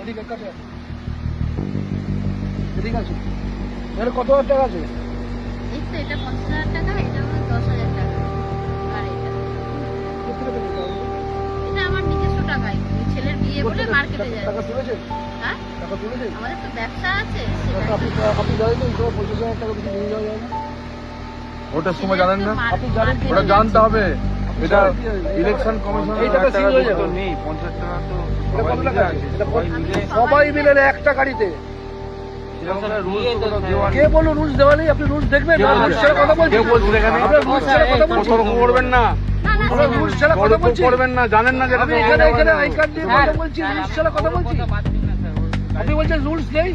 এদিকে কাটে এদিকে আছে এর কত হাজার টাকা আছে? এই তো এটা 50,000 টাকা, এটা হলো 10,000 টাকা। আর এটা এটা আমার নিজস্ব টাকাই, ছেলের বিয়ে বলে মার্কেটে যায়। টাকা তুলেছেন? হ্যাঁ, টাকা তুলেছেন? আমাদের তো ব্যবসা আছে। আপনি জানেন না 25,000 টাকা কিছু নিয়ে যাওয়া যায় না? ওটার সময় জানেন না? আপনি জানেন কি? ওটা জানতে হবে। এটা ইলেকশন কমিশন এই টাকা সিল হয়ে যাবে। নেই, 50 টাকা তো এটা কত টাকা আছে? এটা সবাই মিলে একটা গাড়িতে। কে বললো রুলস দেওয়া নেই? আপনি রুলস দেখবেন না, রুলস ছাড়া কথা বলছেন। আপনারা রুলস ছাড়া কথা বলছেন। সতর্ক করবেন না, আমরা রুলস ছাড়া কথা বলছি। করবেন না, জানেন না যেটা আমি এখানে আই কার্ড দিয়ে কথা বলছি, রুলস ছাড়া কথা বলছি। আপনি বলছেন রুলস নেই,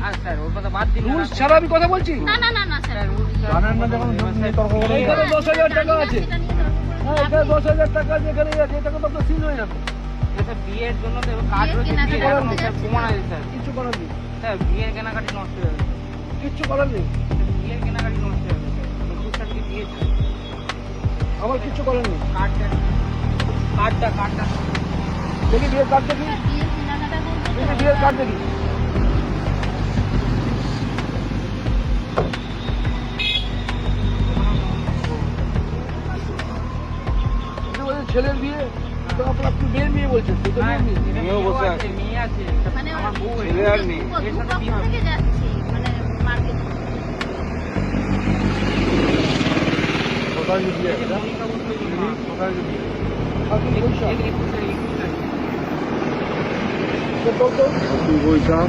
রুলস ছাড়া আমি কথা বলছি। না না না না স্যার, জানেন না যখন তর্ক করবেন এখানে না। 10,000 টাকা আছে। সেটা নিয়ে তো- হ্যাঁ, এখানে 10,000 টাকা আছে, এখানে আছে, এটা তো আপনার সিল হয়ে যাবে। বিয়ের জন্য তো কাজ বিয়ের রয়েছে, কেনাকাটা বিয়ের করতে এখন যাচ্ছি। প্রমাণ আছে স্যার। কিচ্ছু করার নেই, স্যার বিয়ের কেনাকাটি নষ্ট হয়ে যাবে, কিচ্ছু করার নেই, বিয়ের কেনাকাটি নষ্ট হয়ে যাবে স্যার। 21 তারিখে বিয়ে ছিল। আমার কিচ্ছু করার নেই। কার্ডটা দেখি বিয়ের কার্ড দেখি, বিয়ের কেনাকাটা করতে তো- দেখি বিয়ের কার্ড দেখি। আপনি বলছেন ছেলের বিয়ে, তো আপনি মেয়ের বিয়ে বলছেন, তো মেয়ের বিয়ে। মেয়েও বসে আছে। মেয়ে আছে, মানে আমার বউ ছেলে আর নেই। দুপক্ষ থেকে যাচ্ছি, মানে মার্কেটে। কোথায় যে বিয়ে আছে? কোথায় যে বিয়ে? আপনি বলছেন, 21 তারিখ। তো বৈশাখ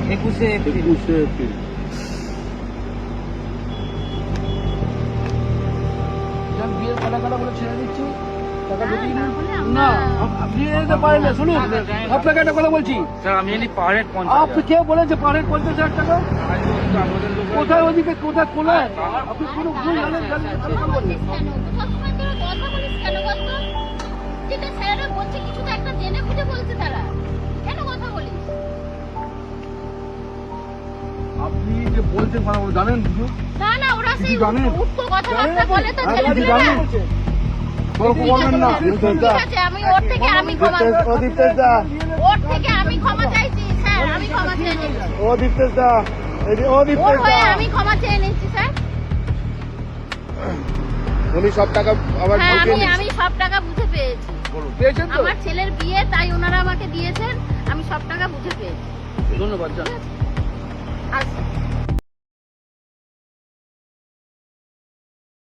21 এপ্রিল। 21 এপ্রিল। যান বিয়ের কেনাকাটা করে ছেড়ে দিচ্ছি, টাকা যদি না হলে আমরা- না আপনি যেতে পারেন না। শুনুন, আপনাকে একটা কথা বলছি, স্যার আমি জানি পাহাড়ের আপনি কে বলেছে পাহাড়ের 50,000 টাকা? কোথায় ওদিকে, কোথায় কোলায়? আপনি কোনো ভুল জানেন, কথা বলছিস কেন? সবসময় তোরা কথা বলিস কেন বলতো? যেটা স্যাররা বলছে কিছু তো একটা জেনে বুঝে বলছে তারা। কেন কথা বলিস? আপনি যে বলছেন কথা বলে জানেন কিছু? না না, ওরা সেই কিছু জানেন? উঠতো কথাবার্তা জানেন বলে তো আপনি? ছেলেপিলেরা। জানেন? তর্ক করবেন না। ঠিক আছে, আমি ওর থেকে আমি ক্ষমা ওর থেকে আমি ক্ষমা চাইছি স্যার, আমি ক্ষমা চেয়ে নিচ্ছি। ওর হয়ে আমি ক্ষমা চেয়ে নিচ্ছি স্যার। উনি সব টাকা আবার হ্যাঁ, ঢুকিয়ে নিচ্ছে। আমি সব টাকা বুঝে পেয়েছি। পেয়েছেন তো? আমার ছেলের বিয়ে, তাই ওনারা আমাকে দিয়েছেন, আমি সব টাকা বুঝে পেয়েছি। ধন্যবাদ, জান। আচ্ছা।